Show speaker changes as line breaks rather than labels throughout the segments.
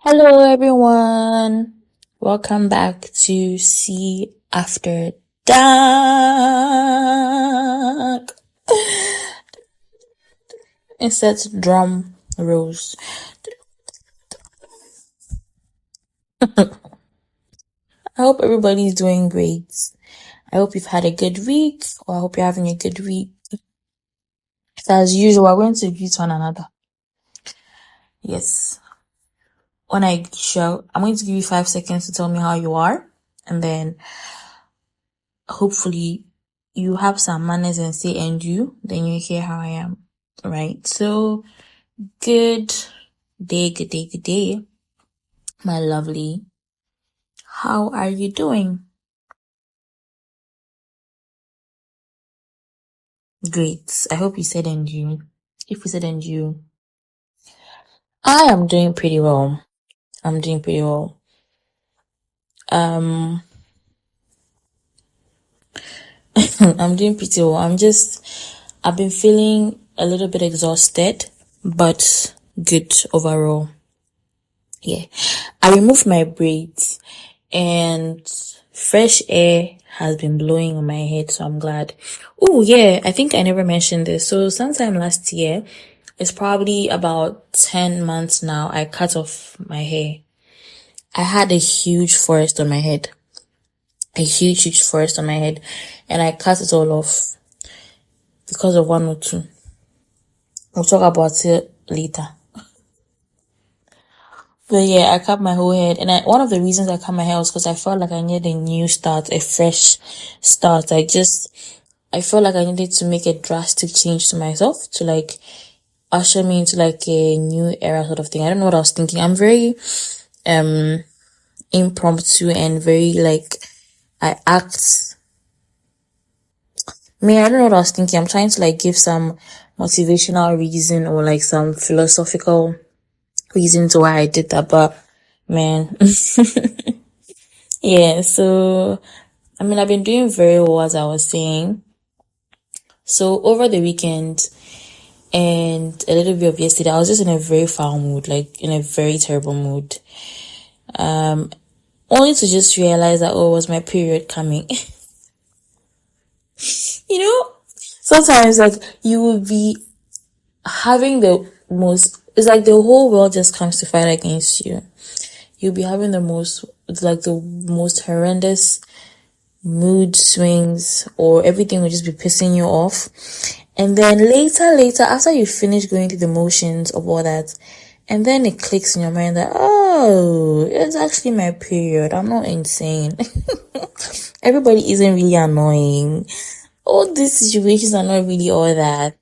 Hello, everyone. Welcome back to See After Dark. Insert drum rolls. I hope everybody's doing great. I hope you've had a good week, or I hope you're having a good week. So as usual, we're going to greet one another. Yes. When I show, I'm going to give you 5 seconds to tell me how you are, and then hopefully you have some manners and say "and you," then you hear how I am. Right? So good day, my lovely. How are you doing? Great. I hope you said "and you." If you said "and you," I am doing pretty well. I'm doing pretty well. I'm doing pretty well. I've been feeling a little bit exhausted, but good overall. Yeah. I removed my braids and fresh air has been blowing on my head, so I'm glad. Oh yeah, I think I never mentioned this. So sometime last year, it's probably about 10 months now, I cut off my hair. I had a huge forest on my head. Huge forest on my head. And I cut it all off because of one or two. We'll talk about it later. But yeah, I cut my whole head. And one of the reasons I cut my hair was because I felt like I needed a new start, a fresh start. I felt like I needed to make a drastic change to myself to like usher me into like a new era sort of thing. I don't know what I was thinking. I'm very impromptu and very like I act. I don't know what I was thinking. I'm trying to like give some motivational reason or like some philosophical reason to why I did that, but man, yeah. So I've been doing very well as I was saying. So over the weekend and a little bit of yesterday, I was just in a very foul mood, like in a very terrible mood. Only to just realize that, oh, it was my period coming. You know, sometimes like you will be having it's like the whole world just comes to fight against you. You'll be having the most horrendous mood swings, or everything will just be pissing you off. And then later, after you finish going through the motions of all that, and then it clicks in your mind that, oh, it's actually my period. I'm not insane. Everybody isn't really annoying. All these situations are not really all that.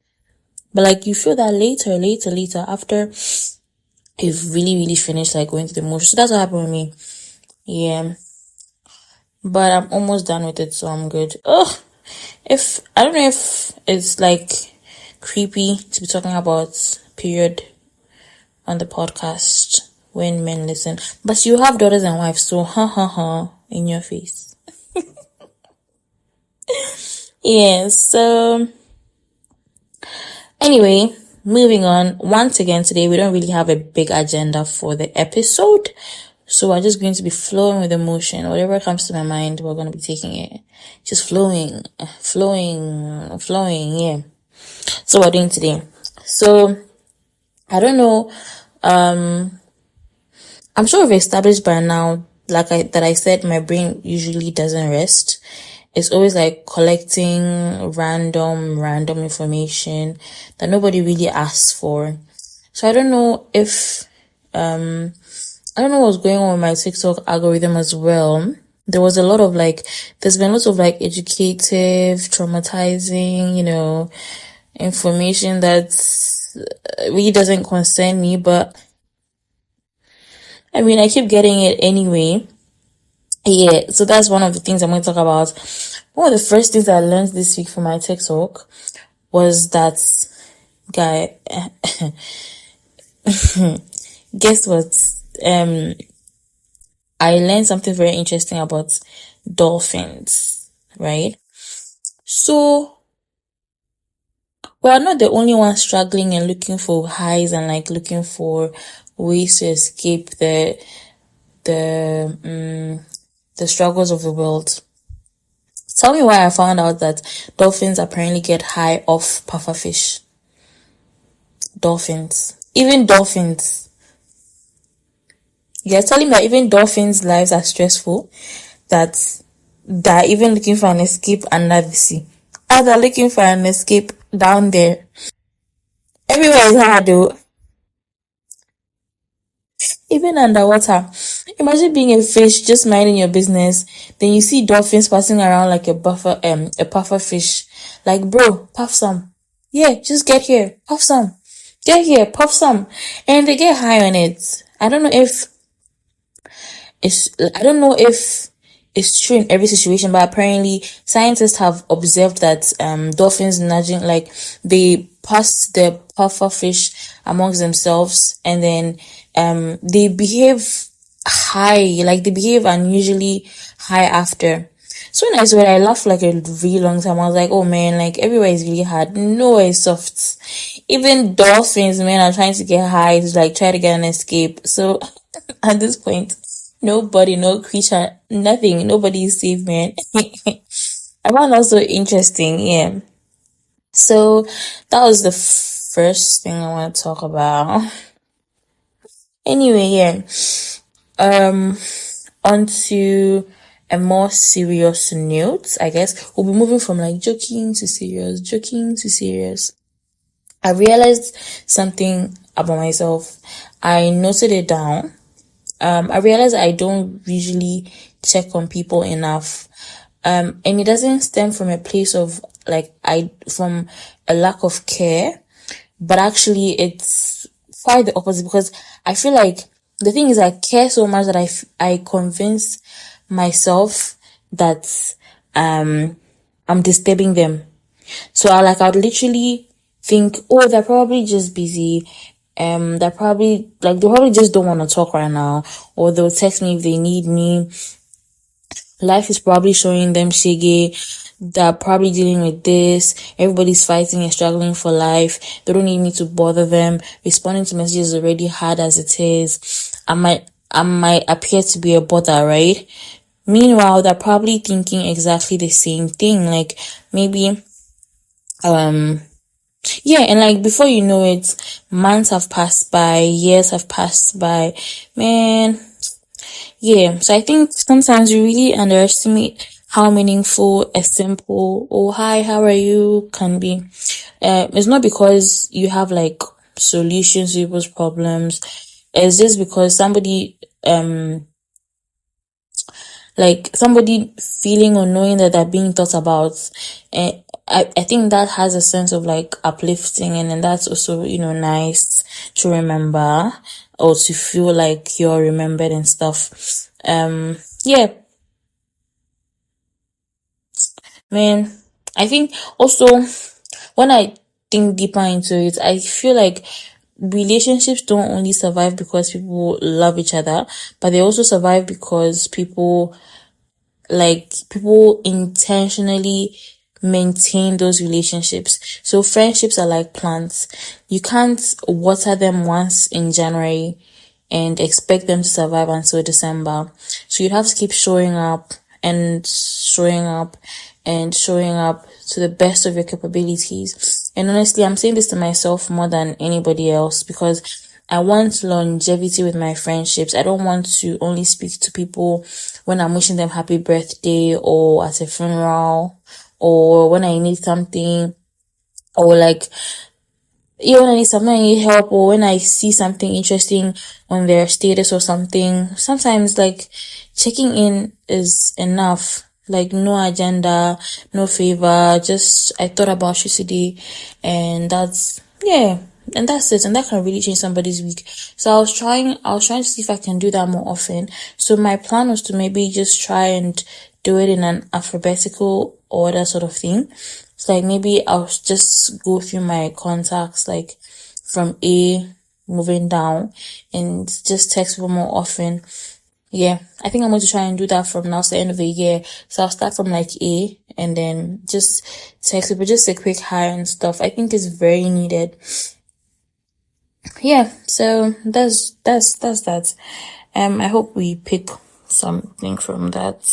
But like you feel that later, after you've really finished like going through the motions. So that's what happened with me. Yeah. But I'm almost done with it, so I'm good. Ugh. I don't know if it's like creepy to be talking about period on the podcast when men listen. But you have daughters and wives, so in your face. Yeah, so anyway, moving on. Once again today, we don't really have a big agenda for the episode. So we're just going to be flowing with emotion. Whatever comes to my mind, we're going to be taking it. Just flowing, yeah. So we're doing today. So, I don't know, I'm sure we've established by now, that I said, my brain usually doesn't rest. It's always like collecting random information that nobody really asks for. So I don't know if, I don't know what's going on with my TikTok algorithm as well. There's been lots of like educative, traumatizing, information that really doesn't concern me, but I keep getting it anyway. Yeah, so that's one of the things I'm going to talk about. One of the first things I learned this week from my TikTok was that, guess what? I learned something very interesting about dolphins, right? So we're not the only ones struggling and looking for highs and like looking for ways to escape the struggles of the world. Tell me why I found out that dolphins apparently get high off pufferfish. Dolphins. Even dolphins. You're telling me that even dolphins' lives are stressful? That they're even looking for an escape under the sea. Oh, they're looking for an escape down there. Everywhere is hard though. Even underwater. Imagine being a fish just minding your business. Then you see dolphins passing around like a puffer fish. Like, bro, puff some. Yeah, just get here. Puff some. Get here, puff some. And they get high on it. I don't know if it's true in every situation, but apparently scientists have observed that dolphins nudging, like, they pass the puffer fish amongst themselves, and then they behave high, like they behave unusually high after. So when I saw it, I laughed like a really long time. I was like, oh man, like everywhere is really hard, nowhere is soft. Even dolphins, man, are trying to get high to like try to get an escape. So at this point, nobody, no creature, nothing, nobody is safe, man. I found that so interesting, yeah. So that was the first thing I want to talk about. Anyway, yeah. On to a more serious note, I guess. We'll be moving from like joking to serious, joking to serious. I realized something about myself. I noted it down. I realize I don't usually check on people enough. And it doesn't stem from a place of from a lack of care, but actually it's quite the opposite, because I feel like the thing is I care so much that I convince myself that, I'm disturbing them. So I would literally think, oh, they're probably just busy. They probably just don't want to talk right now, or they'll text me if they need me. Life is probably showing them shege. They're probably dealing with this. Everybody's fighting and struggling for life. They don't need me to bother them. Responding to messages is already hard as it is. I might appear to be a bother, right? Meanwhile, they're probably thinking exactly the same thing. Like maybe, yeah, and like before you know it, months have passed by, years have passed by, man. Yeah, so I think sometimes we really underestimate how meaningful a simple "oh hi, how are you" can be. It's not because you have like solutions to people's problems. It's just because somebody feeling or knowing that they're being thought about. And I think that has a sense of like uplifting, and then that's also, nice to remember, or to feel like you're remembered and stuff. Yeah, man. I think also when I think deeper into it, I feel like relationships don't only survive because people love each other, but they also survive because people intentionally maintain those relationships. So friendships are like plants. You can't water them once in January and expect them to survive until December. So you'd have to keep showing up and showing up and showing up to the best of your capabilities. And honestly, I'm saying this to myself more than anybody else, because I want longevity with my friendships. I don't want to only speak to people when I'm wishing them happy birthday, or at a funeral, or when I need something, or like, when I need something, I need help, or when I see something interesting on their status or something. Sometimes like checking in is enough. Like no agenda, no favor, just I thought about you today, and that's it, and that can really change somebody's week. So I was trying to see if I can do that more often. So my plan was to maybe just try and do it in an alphabetical order sort of thing. So like maybe I'll just go through my contacts, like from A moving down, and just text people more often. Yeah, I think I'm going to try and do that from now to the end of the year. So I'll start from like A, and then just text people, just a quick hi and stuff. I think it's very needed. Yeah, so that's that. I hope we pick something from that.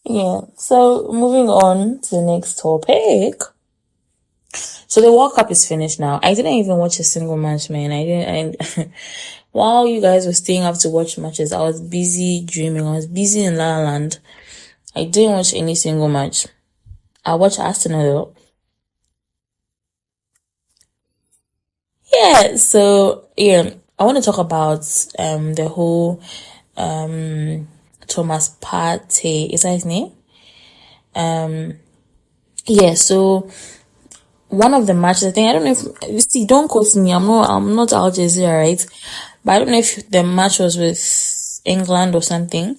Yeah. So moving on to the next topic. So the World Cup is finished now. I didn't even watch a single match, man. I didn't. While you guys were staying up to watch matches, I was busy dreaming. I was busy in La La Land. I didn't watch any single match. I watched Arsenal though. Yeah. So yeah, I want to talk about the whole Thomas Partey. Is that his name? Yeah. So one of the matches, I think, I don't know if you see, don't quote me. I'm not Al Jazeera, right? But I don't know if the match was with England or something.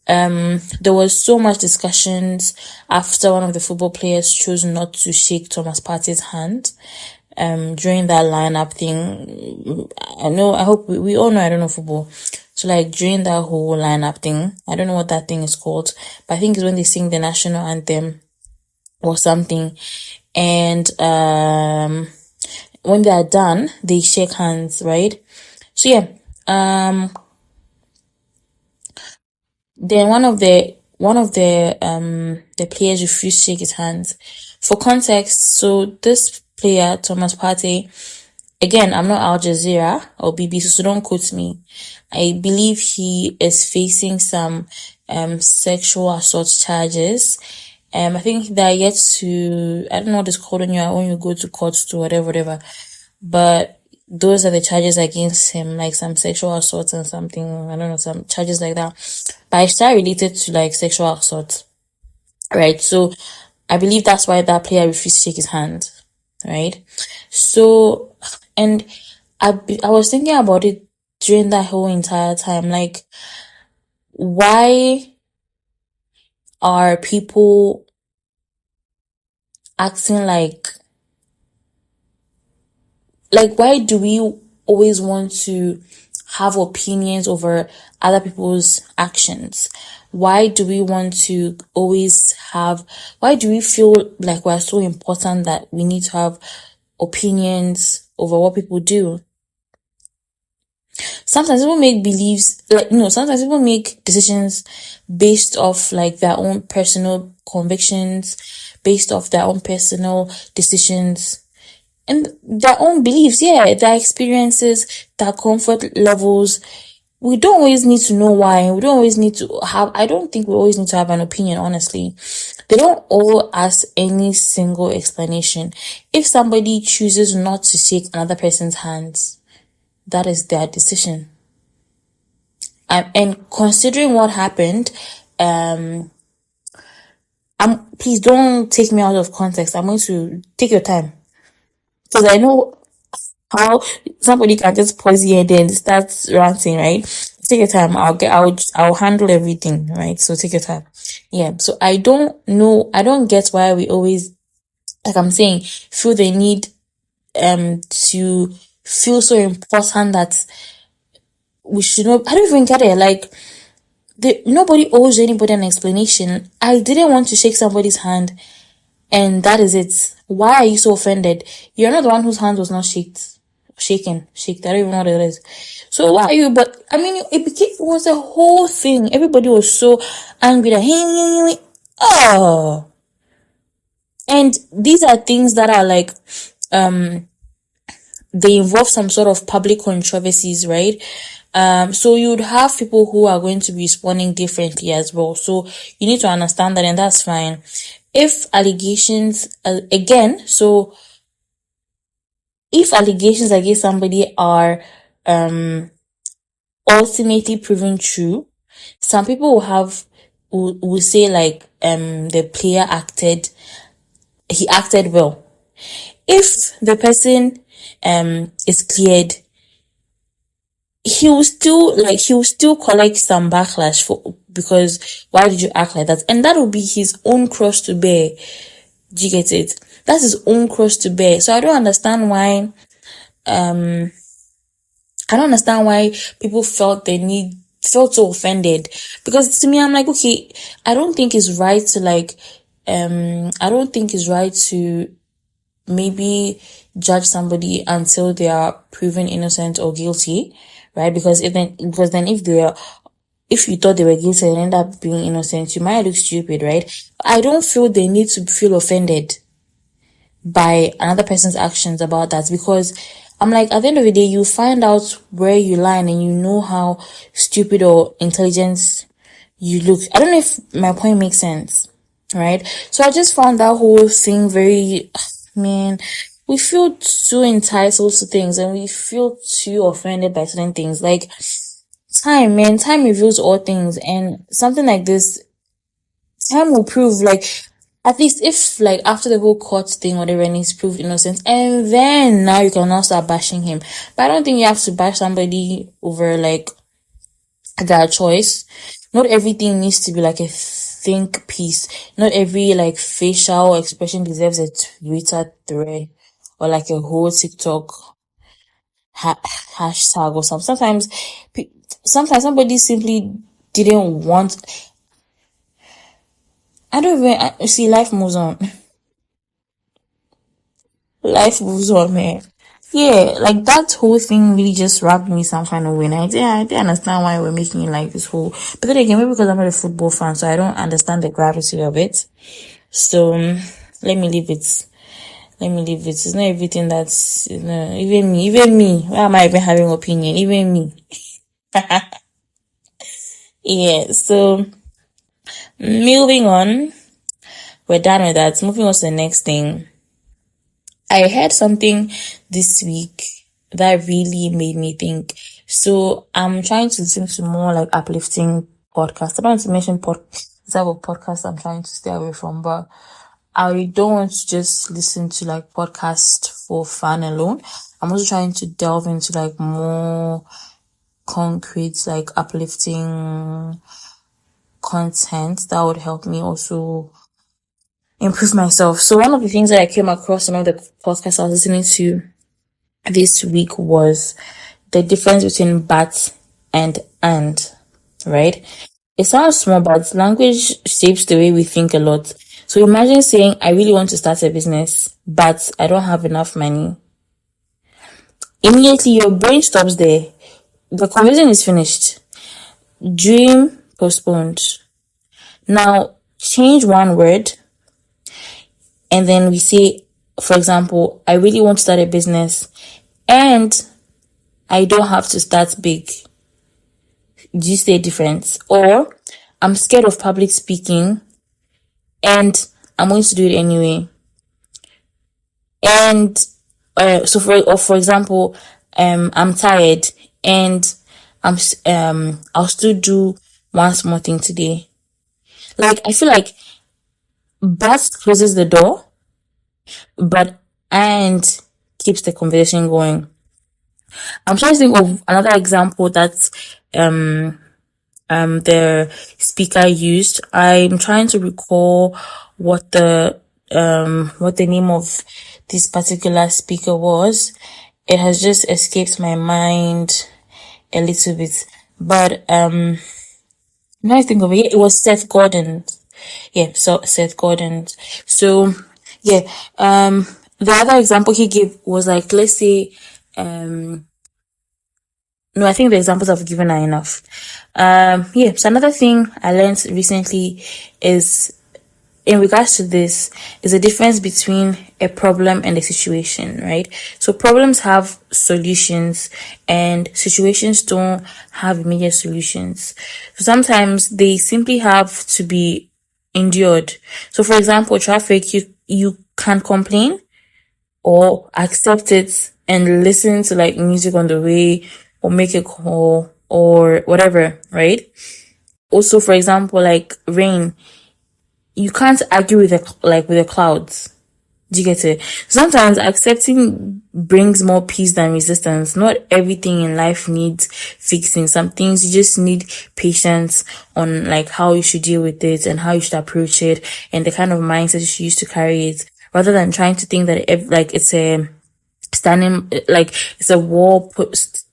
There was so much discussions after one of the football players chose not to shake Thomas Partey's hand. During that lineup thing, I hope we all know I don't know football. So like during that whole lineup thing, I don't know what that thing is called, but I think it's when they sing the national anthem or something. And when they are done, they shake hands, right? So yeah, then one of the players refused to shake his hands. For context, so this player, Thomas Partey, again, I'm not Al Jazeera or BBC, so don't quote me. I believe he is facing some sexual assault charges. I think they're yet to, I don't know what it's called when you go to court to whatever. But those are the charges against him, like some sexual assault and something, I don't know, some charges like that. But it's not related to like sexual assault, right? So I believe that's why that player refused to shake his hand, right? So, and I was thinking about it during that whole entire time, like, why are people acting like why do we always want to have opinions over other people's actions? Why do we want to why do we feel like we're so important that we need to have opinions over what people do? Sometimes people make beliefs, sometimes people make decisions based off like their own personal convictions, based off their own personal decisions and their own beliefs, yeah, their experiences, their comfort levels. We don't always need to know why. We don't always need to have, I don't think we always need to have an opinion, honestly. They don't all ask any single explanation. If somebody chooses not to shake another person's hands, that is their decision. And considering what happened, please don't take me out of context. I'm going to take your time because I know how somebody can just pause here and then start ranting, right? Take your time. I'll handle everything, right? So take your time. Yeah. So I don't know. I don't get why we always, like I'm saying, feel the need to feel so important that we should know. I don't even get it. Like nobody owes anybody an explanation. I didn't want to shake somebody's hand, and that is it. Why are you so offended? You're not the one whose hand was not shaken. I don't even know what it is. So why are you? But I mean, it was a whole thing. Everybody was so angry that oh, and these are things that are like they involve some sort of public controversies, right? So you'd have people who are going to be responding differently as well. So you need to understand that, and that's fine. If allegations, if allegations against somebody are ultimately proven true, some people will say like the player acted well. If the person is cleared, he will still collect some backlash because why did you act like that? And that will be his own cross to bear. Do you get it? That's his own cross to bear. So I don't understand why people felt so offended, because to me I'm like, okay, I don't think it's right to maybe judge somebody until they are proven innocent or guilty, right? Because then if you thought they were guilty and end up being innocent, you might look stupid, right? I don't feel they need to feel offended by another person's actions about that, because I'm like, at the end of the day, you find out where you line and you know how stupid or intelligent you look. I don't know if my point makes sense, right? So I just found that whole thing very, man, we feel too entitled to things and we feel too offended by certain things. Like, time reveals all things, and something like this, time will prove, like, at least if, like, after the whole court thing, whatever, and he's proved innocent, and then now you can now start bashing him. But I don't think you have to bash somebody over, like, their choice. Not everything needs to be like a think piece. Not every, like, facial expression deserves a Twitter thread or like a whole TikTok hashtag or something. Sometimes somebody simply didn't want. I don't even see. Life moves on. Life moves on, man. Yeah, like that whole thing really just rubbed me some kind of way. And I didn't understand why we're making it like this whole. But then again, maybe because I'm not a football fan, so I don't understand the gravity of it. So let me leave it. Let me leave it. It's not everything that's, even me. Why am I even having opinion? Even me. Yeah. So moving on, we're done with that. Moving on to the next thing. I heard something this week that really made me think. So I'm trying to listen to more like uplifting podcasts. I don't want to mention the type of podcast I'm trying to stay away from, but I don't want to just listen to like podcasts for fun alone. I'm also trying to delve into like more concrete, like uplifting content that would help me also improve myself. So one of the things that I came across in one of the podcasts I was listening to this week was the difference between but and, right? It sounds small, but language shapes the way we think a lot. So imagine saying, I really want to start a business, but I don't have enough money. Immediately your brain stops there. The conversation is finished. Dream postponed. Now change one word and then we say, for example, I really want to start a business and I don't have to start big. Do you see a difference? Or I'm scared of public speaking and I'm going to do it anyway. And so for example, I'm tired and I'll still do one small thing today. Like, I feel like but closes the door, but and keeps the conversation going. I'm trying to think of another example that the speaker used. I'm trying to recall what the name of this particular speaker was. It has just escaped my mind a little bit, but now I think of it, it was Seth Godin. Yeah, so Seth Godin. So yeah, the other example he gave was like, let's say, no, I think the examples I've given are enough. Yeah, so another thing I learned recently is, in regards to this, is the difference between a problem and a situation, right? So problems have solutions and situations don't have immediate solutions. So sometimes they simply have to be endured. So for example, traffic, you can complain or accept it and listen to like music on the way or make a call or whatever, right? Also, for example, like rain, you can't argue with the clouds. Do you get it? Sometimes accepting brings more peace than resistance. Not everything in life needs fixing. Some things you just need patience on, like how you should deal with it and how you should approach it and the kind of mindset you should use to carry it, rather than trying to think that like it's a standing, like it's a wall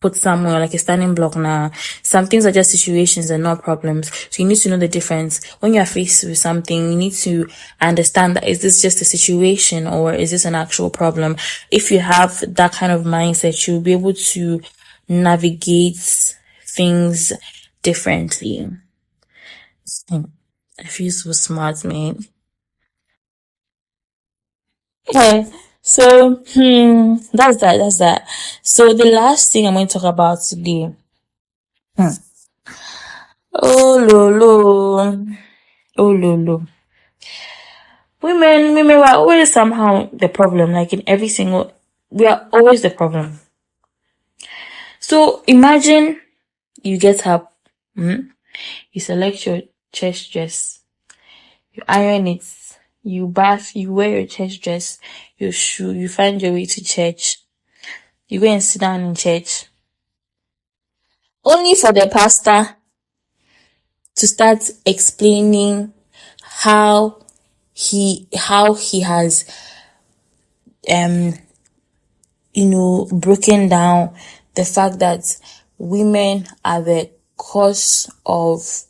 put somewhere like a standing block now. Some things are just situations and not problems. So you need to know the difference. When you are faced with something, you need to understand that is this just a situation or is this an actual problem? If you have that kind of mindset, you'll be able to navigate things differently. I feel so smart, man. Okay, so that's that. So the last thing I'm going to talk about today. Oh lolo, oh lolo. Women were always somehow the problem. Like in every single, we are always the problem. So imagine you get up, you select your church dress, you iron it, you bath, you wear your church dress, your shoe, you find your way to church, you go and sit down in church, only for the pastor to start explaining how he has um broken down the fact that women are the cause of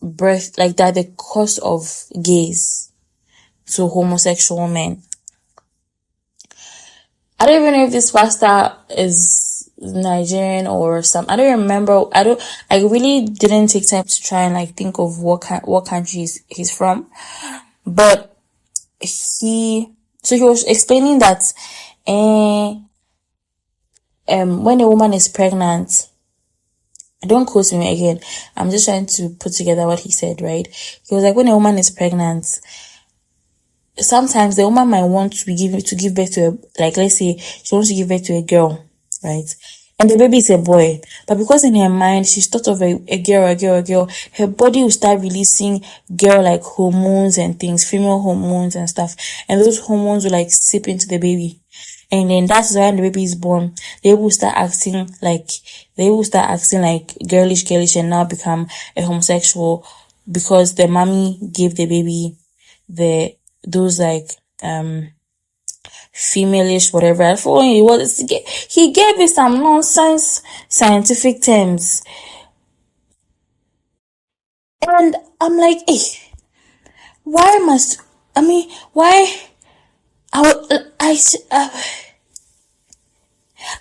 birth, like that the cause of gays, so homosexual men. I don't even know if this pastor is Nigerian or some. I don't remember. I really didn't take time to try and like think of what country he's from. But he was explaining that when a woman is pregnant, don't quote me again. I'm just trying to put together what he said, right? He was like, when a woman is pregnant, sometimes the woman might want to give birth to like, let's say she wants to give birth to a girl, right? And the baby is a boy, but because in her mind she's thought of a girl, her body will start releasing girl like hormones and things, female hormones and stuff, and those hormones will like seep into the baby. And then that's when the baby is born. They will start acting like girlish, and now become a homosexual because the mommy gave the baby those like femalish whatever. I thought he gave me some nonsense scientific terms, and I'm like, hey, why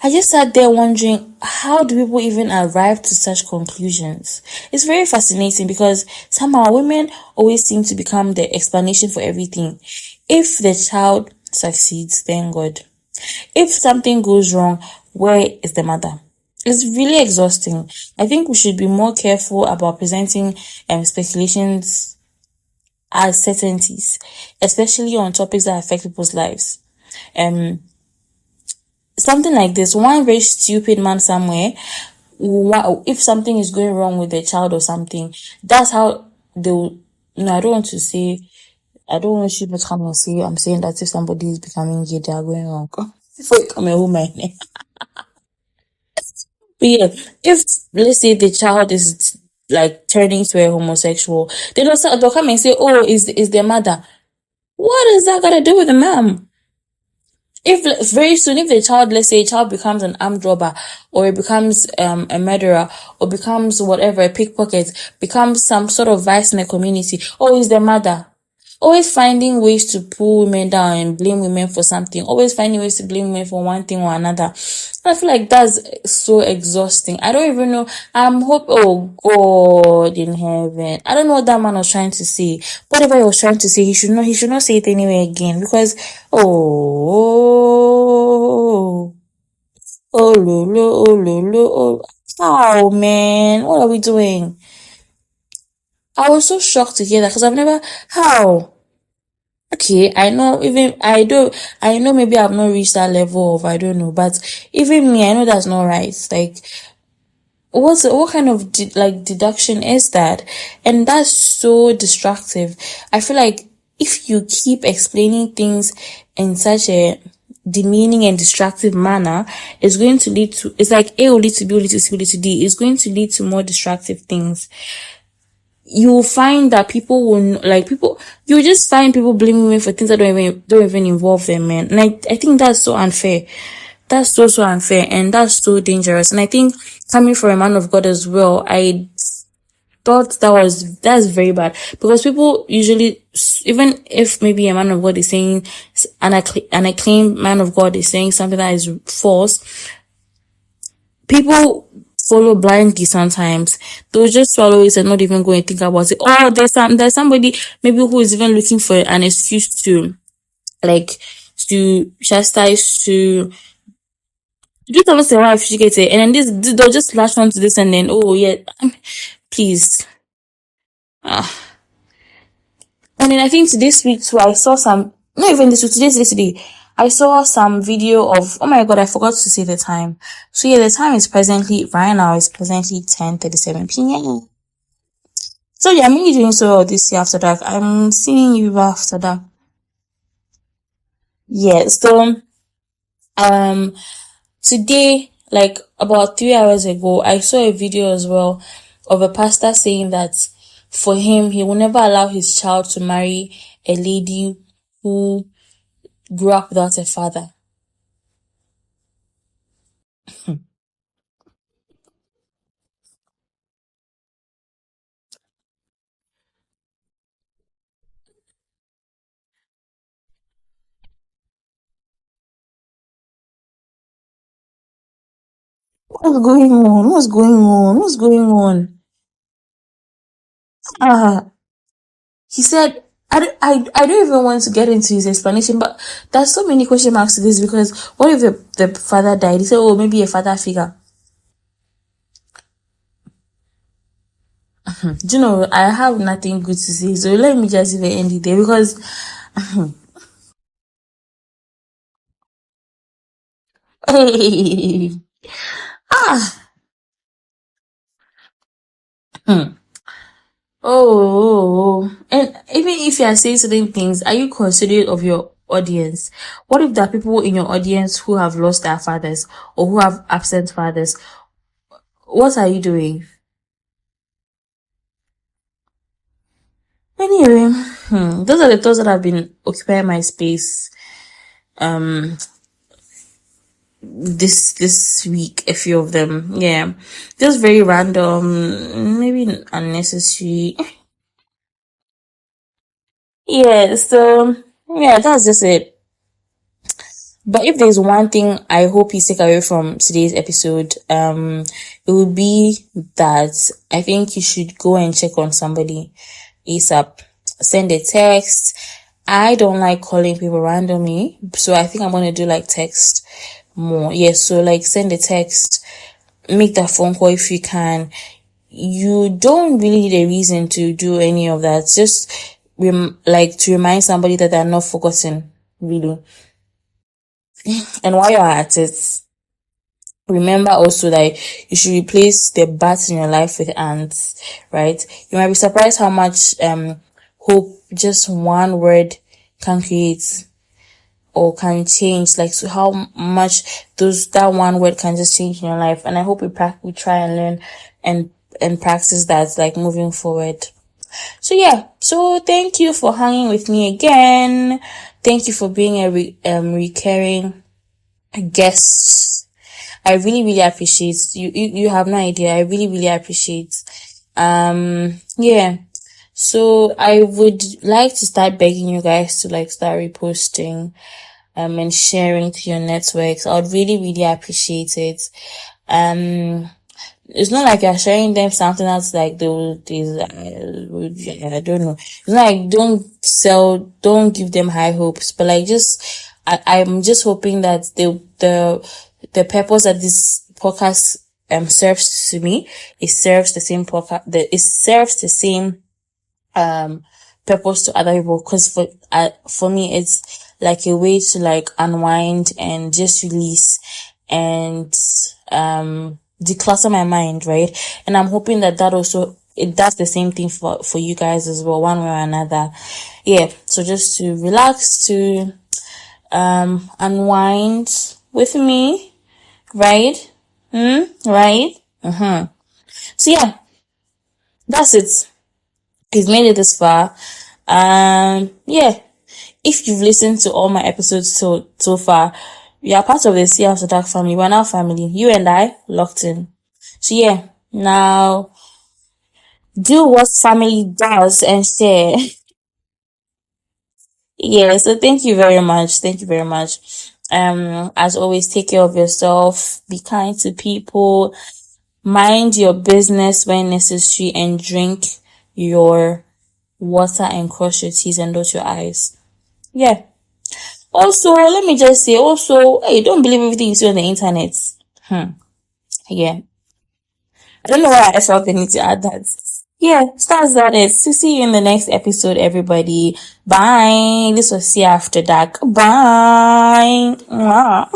I just sat there wondering, how do people even arrive to such conclusions? It's very fascinating because somehow women always seem to become the explanation for everything. If the child succeeds, thank God. If something goes wrong, where is the mother? It's really exhausting. I think we should be more careful about presenting speculations as certainties, especially on topics that affect people's lives. Something like this, one very stupid man somewhere, if something is going wrong with the child or something, that's how they'll, I don't want to say, I don't want you to come and say, I'm saying that if somebody is becoming gay, they are going wrong. Before you come and hold my name. But yeah, if, let's say the child is like turning to a homosexual, they'll come and say, oh, is their mother. What is that got to do with the mom? If very soon, if the child, let's say a child becomes an armed robber, or it becomes a murderer, or becomes whatever, a pickpocket, becomes some sort of vice in the community, oh, it's the mother. Always finding ways to pull women down and blame women for something. Always finding ways to blame women for one thing or another. I feel like that's so exhausting. I don't even know. Oh God in heaven. I don't know what that man was trying to say. Whatever he was trying to say, he should not say it anyway again because, oh, man, what are we doing? I was so shocked to hear that because I've never, how? Okay, I know maybe I've not reached that level of, I don't know, but even me, I know that's not right. Like, what kind of deduction is that? And that's so destructive. I feel like if you keep explaining things in such a demeaning and destructive manner, it's going to lead to, it's like A will lead to B will lead to C will lead to D. It's going to lead to more destructive things. You will find that you just find people blaming women for things that don't even involve them, man. And I think that's so unfair. That's so so unfair, and that's so dangerous. And I think coming from a man of God as well, I thought that's very bad, because people usually, even if maybe a man of God is saying, an acclaimed man of God is saying something that is false, people follow blindly sometimes. They'll just swallow it and not even go and think about it. Oh, there's somebody maybe who is even looking for an excuse to, like, to chastise, to do something to her if she gets it, and then they'll just latch onto this, and then, oh yeah, please. Ah. And then I think this week too, I saw some, not even this week, yesterday, I saw some video of, oh my god, I forgot to say the time. So yeah, the time is presently, right now, is presently 10:37 p.m. So yeah, I'm really doing so well this year after dark. I'm seeing you after dark. Yeah, so, um, today, like about 3 hours ago, I saw a video as well of a pastor saying that for him, he will never allow his child to marry a lady who grew up without a father. What's going on? What's going on? What's going on? Ah, he said, I don't even want to get into his explanation, but there's so many question marks to this, because what if the father died? He said, oh, maybe a father figure. Do you know, I have nothing good to say, so let me just even end it there, because hey, ah, hmm. Oh, and even if you are saying certain things, are you considerate of your audience? What if there are people in your audience who have lost their fathers, or who have absent fathers? What are you doing? Anyway, those are the thoughts that have been occupying my space um this week, a few of them. Yeah. Just very random, maybe unnecessary. Yeah, so yeah, that's just it. But if there's one thing I hope you take away from today's episode, it would be that I think you should go and check on somebody ASAP. Send a text. I don't like calling people randomly, so I think I'm gonna do like text more. Yeah, so like send a text, make that phone call if you can. You don't really need a reason to do any of that. Just like to remind somebody that they're not forgotten, really. And while you're at it, remember also that you should replace the bats in your life with ants, right? You might be surprised how much hope just one word can create, or can change, like, so how much that one word can just change in your life. And I hope we try and learn and practice that, like, moving forward. So yeah, so thank you for hanging with me again. Thank you for being a recurring guest. I really, really appreciate you. You have no idea. I really, really appreciate. Yeah. So I would like to start begging you guys to, like, start reposting, and sharing to your networks. I would really, really appreciate it. It's not like you're sharing them something that's like I don't know. It's not like don't give them high hopes, but like just, I'm just hoping that the purpose that this podcast serves to me, it serves the same it serves the same purpose to other people, because for me it's like a way to, like, unwind and just release and declutter my mind, right? And I'm hoping that also it does the same thing for you guys as well, one way or another. Yeah, so just to relax, to unwind with me, right? Right. So yeah, that's it. You've made it this far. Yeah, if you've listened to all my episodes so far, We are part of the See After Dark family. We're now family. You and I locked in. So yeah, now do what family does and share. Yeah, so thank you very much. Thank you very much. As always, take care of yourself, be kind to people, mind your business when necessary, and drink your water and cross your T's and dot your I's. Yeah. Also, let me just say, also, hey, don't believe everything you see on the internet. Yeah. I don't know why I felt the need to add that. Yeah, that's that it. So see you in the next episode, everybody. Bye. This was See After Dark. Bye. Mwah.